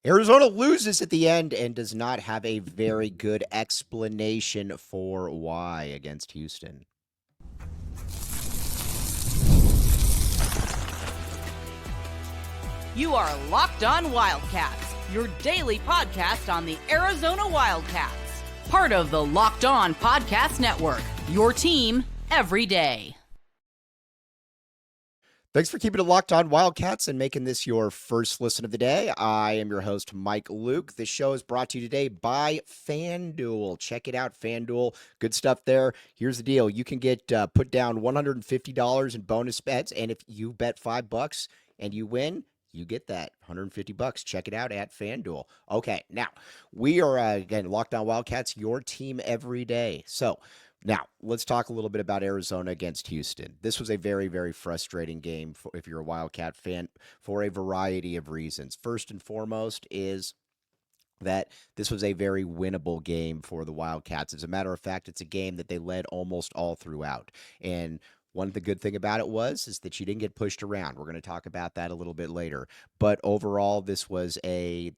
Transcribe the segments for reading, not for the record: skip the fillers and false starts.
Arizona loses at the end and does not have a very good explanation for why against Houston. You are Locked On Wildcats, your daily podcast on the Arizona Wildcats. Part of the Locked On Podcast Network, your team every day. Thanks for keeping it locked on Wildcats and making this your first listen of the day. I am your host, Mike Luke. This show is brought to you today by FanDuel. Check it out, FanDuel. Good stuff there. Here's the deal. You can get put down $150 in bonus bets, and if you bet $5 and you win, you get that $150. Check it out at FanDuel. Okay, now we are, again, Locked On Wildcats, your team every day. So, now, let's talk a little bit about Arizona against Houston. This was a very, very frustrating game if you're a Wildcat fan for a variety of reasons. First and foremost is that this was a very winnable game for the Wildcats. As a matter of fact, it's a game that they led almost all throughout. And one of the good thing about it is that you didn't get pushed around. We're going to talk about that a little bit later. But overall, this was a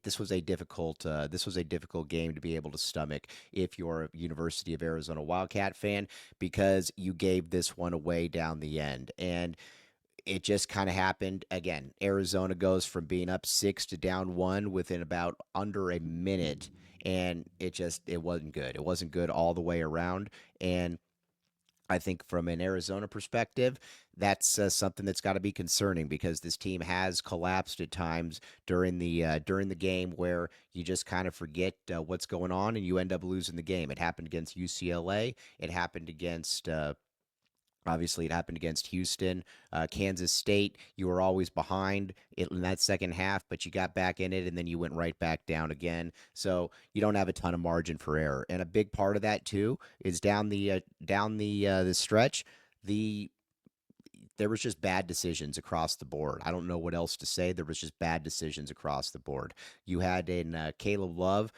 difficult game to be able to stomach if you're a University of Arizona Wildcat fan, because you gave this one away down the end. And it just kind of happened again. Arizona goes from being up 6 to down 1 within about under a minute, and it wasn't good. It wasn't good all the way around. And I think from an Arizona perspective, that's something that's got to be concerning, because this team has collapsed at times during the game, where you just kind of forget what's going on and you end up losing the game. It happened against UCLA. It happened against Obviously, it happened against Houston. Kansas State, you were always behind in that second half, but you got back in it, and then you went right back down again. So you don't have a ton of margin for error. And a big part of that too is down the stretch. The There was just bad decisions across the board. I don't know what else to say. There was just bad decisions across the board. You had in Caleb Love.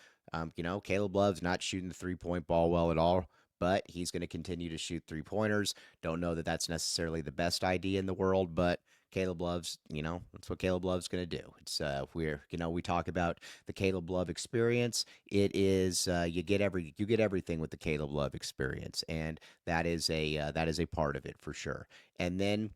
Caleb Love's not shooting the 3-point ball well at all, but he's going to continue to shoot 3-pointers. Don't know that that's necessarily the best idea in the world, but that's what Caleb Love's going to do. It's we talk about the Caleb Love experience. It is you get everything with the Caleb Love experience, and that is a part of it for sure. And then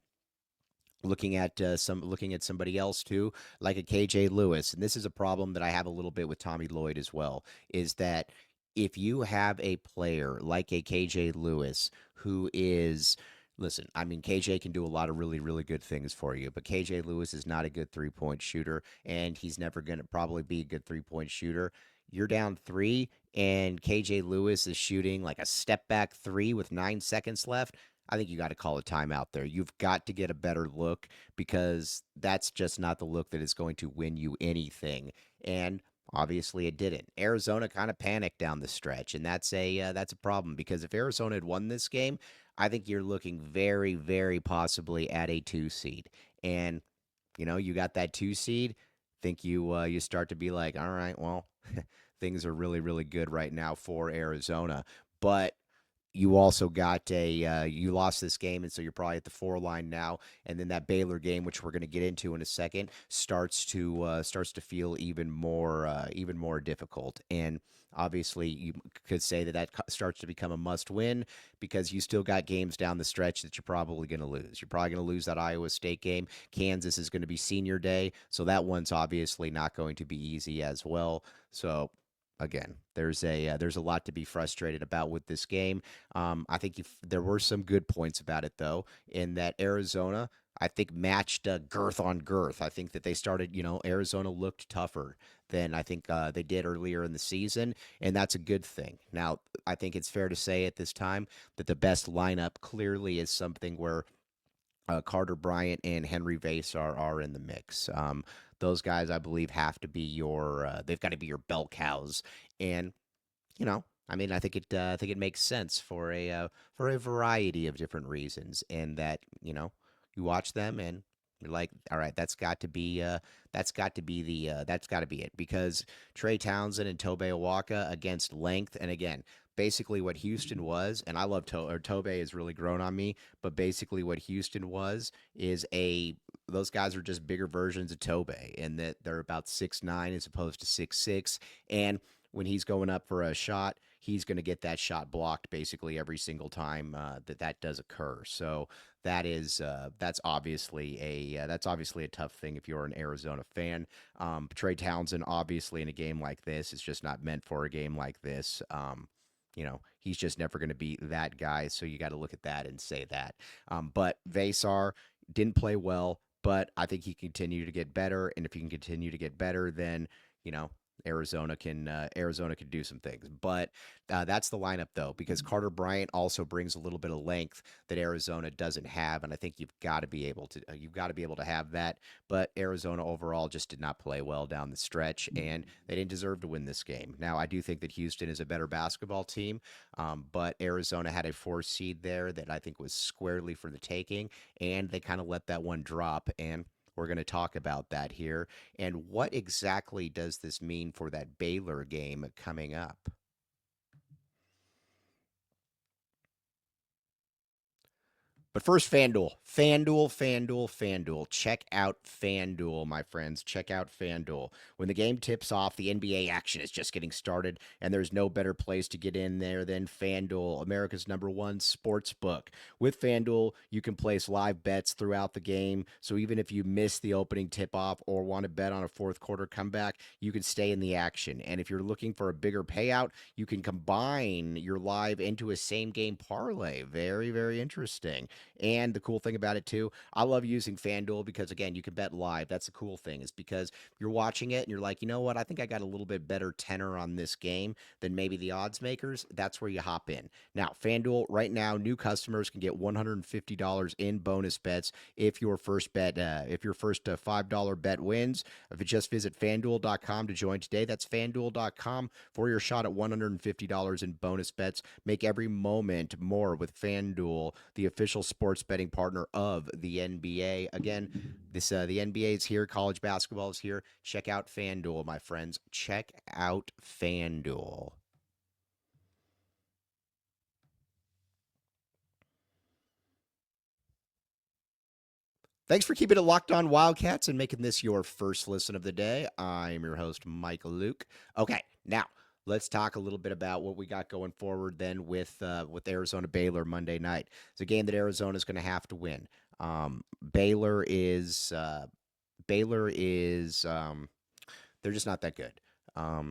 looking at somebody else too, like a KJ Lewis, and this is a problem that I have a little bit with Tommy Lloyd as well, is that if you have a player like a KJ Lewis who is listen, I mean, KJ can do a lot of really, really good things for you, but KJ Lewis is not a good 3-point shooter, and he's never going to probably be a good 3-point shooter. You're down three, and KJ Lewis is shooting like a step back three with 9 seconds left. I think you got to call a timeout there. You've got to get a better look, because that's just not the look that is going to win you anything. And obviously, it didn't. Arizona kind of panicked down the stretch, and that's a problem, because if Arizona had won this game, I think you're looking very, very possibly at a 2 seed. And you got that 2 seed. Think you start to be like, all right, well, things are really, really good right now for Arizona, but you also got you lost this game, and so you're probably at the 4 line now. And then that Baylor game, which we're going to get into in a second, starts to feel even more difficult. And obviously, you could say that starts to become a must win, because you still got games down the stretch that you're probably going to lose. You're probably going to lose that Iowa State game. Kansas is going to be senior day, so that one's obviously not going to be easy as well. So again, there's a lot to be frustrated about with this game. I think there were some good points about it, though, in that Arizona, I think, matched girth on girth. I think that they started, Arizona looked tougher than I think they did earlier in the season, and that's a good thing. Now, I think it's fair to say at this time that the best lineup clearly is something where Carter Bryant and Henry Vase are in the mix. Those guys, I believe, have to be they've got to be your bell cows. And I mean, I think it makes sense for a variety of different reasons, and that you watch them and you're like, all right, that's got to be it, because Trey Townsend and Tobe Awaka against length, and again, basically what Houston was, and I love Tobe has really grown on me, but basically what Houston was is a those guys are just bigger versions of Tobey, and that they're about 6'9" as opposed to 6'6", and when he's going up for a shot, he's going to get that shot blocked basically every single time that does occur. So that's obviously a tough thing if you're an Arizona fan. Trey Townsend, obviously, in a game like this, is just not meant for a game like this. He's just never going to be that guy. So you got to look at that and say that. But Vasar didn't play well, but I think he continued to get better. And if he can continue to get better, then you know Arizona can do some things. But that's the lineup though, because Carter Bryant also brings a little bit of length that Arizona doesn't have, and I think you've got to be able to have that. But Arizona overall just did not play well down the stretch, and they didn't deserve to win this game. Now I do think that Houston is a better basketball team, but Arizona had a 4 seed there that I think was squarely for the taking, and they kind of let that one drop. And we're going to talk about that here. And what exactly does this mean for that Baylor game coming up? But first, FanDuel. FanDuel. Check out FanDuel, my friends. Check out FanDuel. When the game tips off, the NBA action is just getting started, and there's no better place to get in there than FanDuel, America's #1 sports book. With FanDuel, you can place live bets throughout the game, so even if you miss the opening tip-off or want to bet on a fourth quarter comeback, you can stay in the action. And if you're looking for a bigger payout, you can combine your live into a same-game parlay. Very, very interesting. And the cool thing about it too, I love using FanDuel because again, you can bet live. That's the cool thing, is because you're watching it and you're like, you know what? I think I got a little bit better tenor on this game than maybe the odds makers. That's where you hop in. Now, FanDuel right now, new customers can get $150 in bonus bets if your first $5 bet wins. If you just visit FanDuel.com to join today, that's FanDuel.com for your shot at $150 in bonus bets. Make every moment more with FanDuel, the official sports betting partner of the NBA. Again, the NBA is here, college basketball is here. Check out FanDuel, my friends. Check out FanDuel. Thanks for keeping it locked on Wildcats and making this your first listen of the day. I'm your host, Michael Luke. Okay, now let's talk a little bit about what we got going forward then with Arizona Baylor Monday night. It's a game that Arizona is going to have to win. Baylor is they're just not that good. I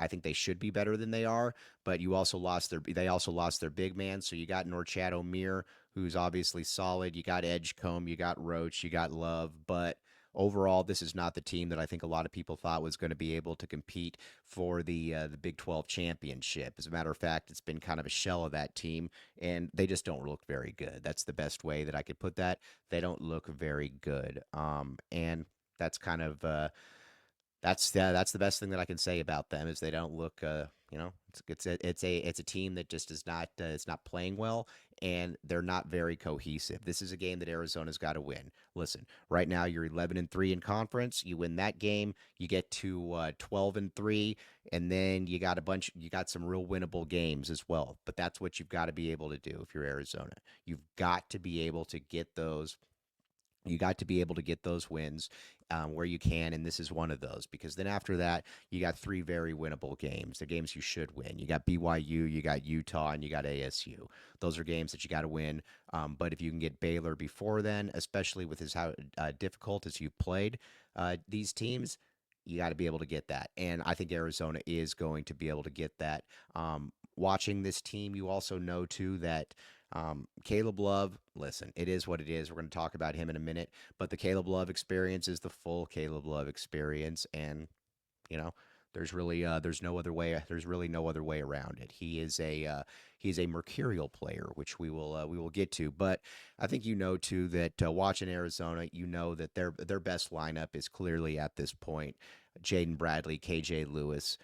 think they should be better than they are, but they also lost their big man. So you got Norchad O'Meara, who's obviously solid. You got Edgecombe, you got Roach, you got Love, but overall, this is not the team that I think a lot of people thought was going to be able to compete for the Big 12 championship. As a matter of fact, it's been kind of a shell of that team, and they just don't look very good. That's the best way that I could put that. They don't look very good, and that's kind of that's the best thing that I can say about them is they don't look it's a team that just is not it's not playing well, and they're not very cohesive. This is a game that Arizona's got to win. Listen, right now you're 11-3 in conference. You win that game, you get to 12-3, and then you got some real winnable games as well. But that's what you've got to be able to do if you're Arizona. You've got to be able to get those wins where you can, and this is one of those, because then after that, you got 3 very winnable games. The games you should win. You got BYU, you got Utah, and you got ASU. Those are games that you got to win. But if you can get Baylor before then, especially with how difficult as you've played these teams, you got to be able to get that. And I think Arizona is going to be able to get that. Watching this team, you also know, too, that Caleb Love, listen, it is what it is. We're going to talk about him in a minute, but the Caleb Love experience is the full Caleb Love experience, and there's really there's really no other way around it. He's a mercurial player, which we will get to. But I think too that watching Arizona, that their best lineup is clearly at this point Jaden Bradley, KJ Lewis,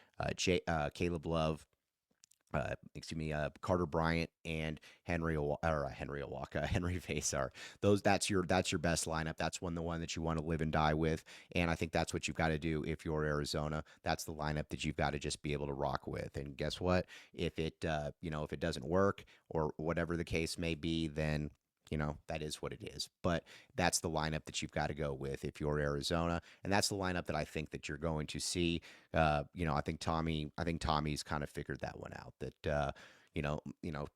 Caleb Love, Carter Bryant, and Henry Vasar. That's your best lineup. That's the one that you want to live and die with. And I think that's what you've got to do if you're Arizona. That's the lineup that you've got to just be able to rock with. And guess what? If it doesn't work or whatever the case may be, then that is what it is. But that's the lineup that you've got to go with if you're Arizona, and that's the lineup that I think that you're going to see. I think Tommy's kind of figured that one out. That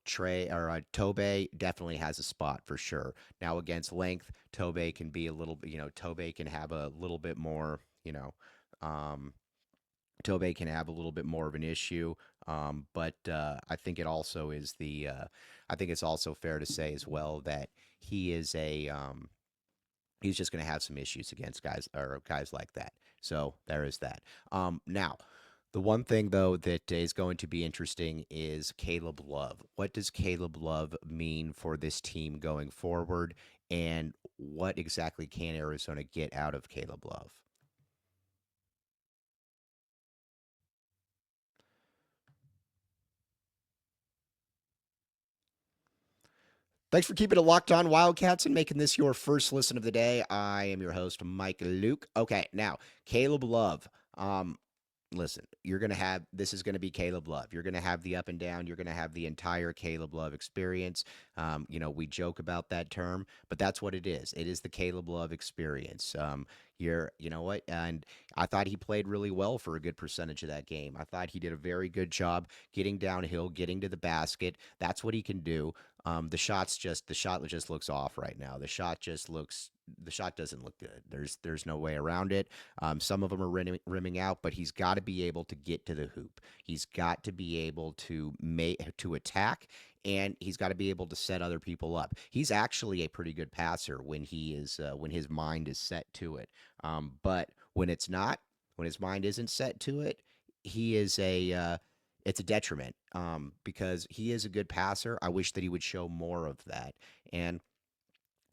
Trey or Tobe definitely has a spot for sure. Now against length, Tobe can be a little, Tobe can have a little bit more, um, Tobe can have a little bit more of an issue. But I think it also is I think it's also fair to say as well that he is he's just going to have some issues against guys like that. So there is that. Now, the one thing though that is going to be interesting is Caleb Love. What does Caleb Love mean for this team going forward, and what exactly can Arizona get out of Caleb Love? Thanks for keeping it locked on Wildcats and making this your first listen of the day. I am your host, Mike Luke. Okay, now, Caleb Love. Listen, you're going to have this is going to be Caleb Love. You're going to have the up and down. You're going to have the entire Caleb Love experience. We joke about that term, but that's what it is. It is the Caleb Love experience. You know what? And I thought he played really well for a good percentage of that game. I thought he did a very good job getting downhill, getting to the basket. That's what he can do. The shot just looks off right now. The shot doesn't look good. There's no way around it. Some of them are rimming out, but he's got to be able to get to the hoop. He's got to be able to attack, and he's got to be able to set other people up. He's actually a pretty good passer when his mind is set to it. But when his mind isn't set to it, he is it's a detriment because he is a good passer. I wish that he would show more of that. And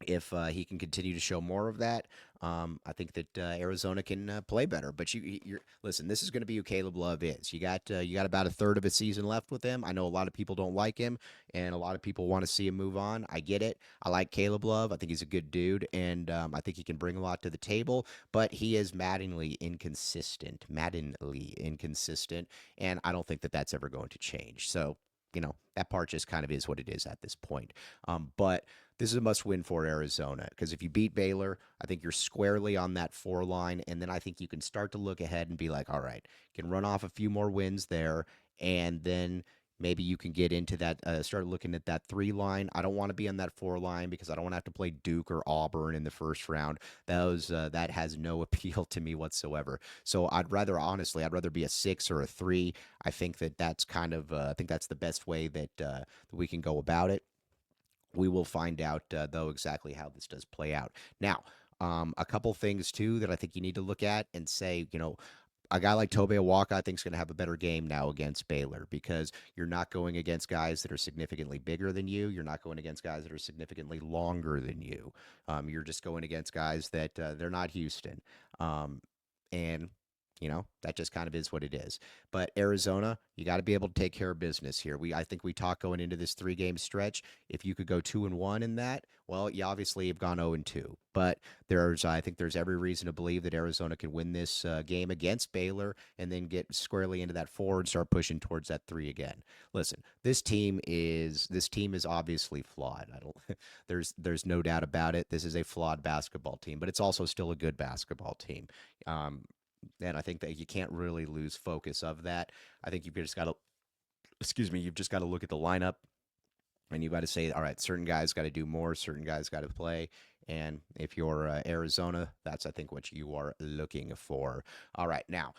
if he can continue to show more of that, I think that Arizona can play better. But you're listen. This is going to be who Caleb Love is. You got about a third of a season left with him. I know a lot of people don't like him, and a lot of people want to see him move on. I get it. I like Caleb Love. I think he's a good dude, and I think he can bring a lot to the table. But he is maddeningly inconsistent, and I don't think that that's ever going to change. So that part just kind of is what it is at this point. But this is a must win for Arizona because if you beat Baylor, I think you're squarely on that 4 line. And then I think you can start to look ahead and be like, all right, can run off a few more wins there. And then maybe you can get into that, start looking at that 3 line. I don't want to be on that 4 line because I don't want to have to play Duke or Auburn in the first round. That has no appeal to me whatsoever. So I'd rather be a 6 or a 3. I think I think that's the best way that we can go about it. We will find out, though, exactly how this does play out. Now, a couple things, too, that I think you need to look at and say, a guy like Tobe Awaka, I think, is going to have a better game now against Baylor because you're not going against guys that are significantly bigger than you. You're not going against guys that are significantly longer than you. You're just going against guys that they're not Houston. And that just kind of is what it is. But Arizona, you got to be able to take care of business here. I think we talked going into this 3-game stretch. If you could go 2-1 in that, well, you obviously have gone 0-2. But I think there's every reason to believe that Arizona can win this game against Baylor and then get squarely into that 4 and start pushing towards that 3 again. Listen, this team is obviously flawed. I don't. There's no doubt about it. This is a flawed basketball team, but it's also still a good basketball team. And I think that you can't really lose focus of that. I think you've just got to look at the lineup and you've got to say, all right, certain guys got to do more, certain guys got to play. And if you're Arizona, that's, I think, what you are looking for. All right, now,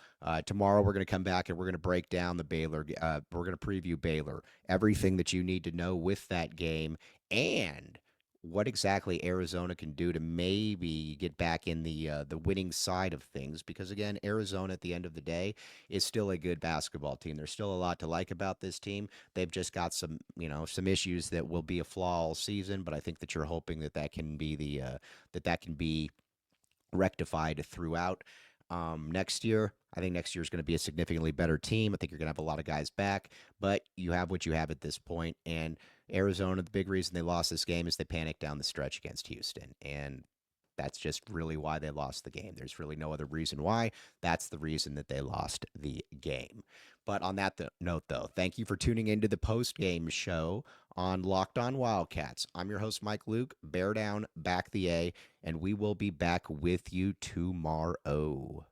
tomorrow we're going to come back and we're going to break down the Baylor. We're going to preview Baylor, everything that you need to know with that game, and what exactly Arizona can do to maybe get back in the winning side of things. Because again, Arizona at the end of the day is still a good basketball team. There's still a lot to like about this team. They've just got some issues that will be a flaw all season. But I think that you're hoping that can be that can be rectified throughout. Next year, I think next year is going to be a significantly better team. I think you're going to have a lot of guys back, but you have what you have at this point. And Arizona, the big reason they lost this game is they panicked down the stretch against Houston. And That's just really why they lost the game. There's really no other reason why. That's the reason that they lost the game. But on that note, though, thank you for tuning into the post-game show on Locked On Wildcats. I'm your host, Mike Luke. Bear down, back the A, and we will be back with you tomorrow.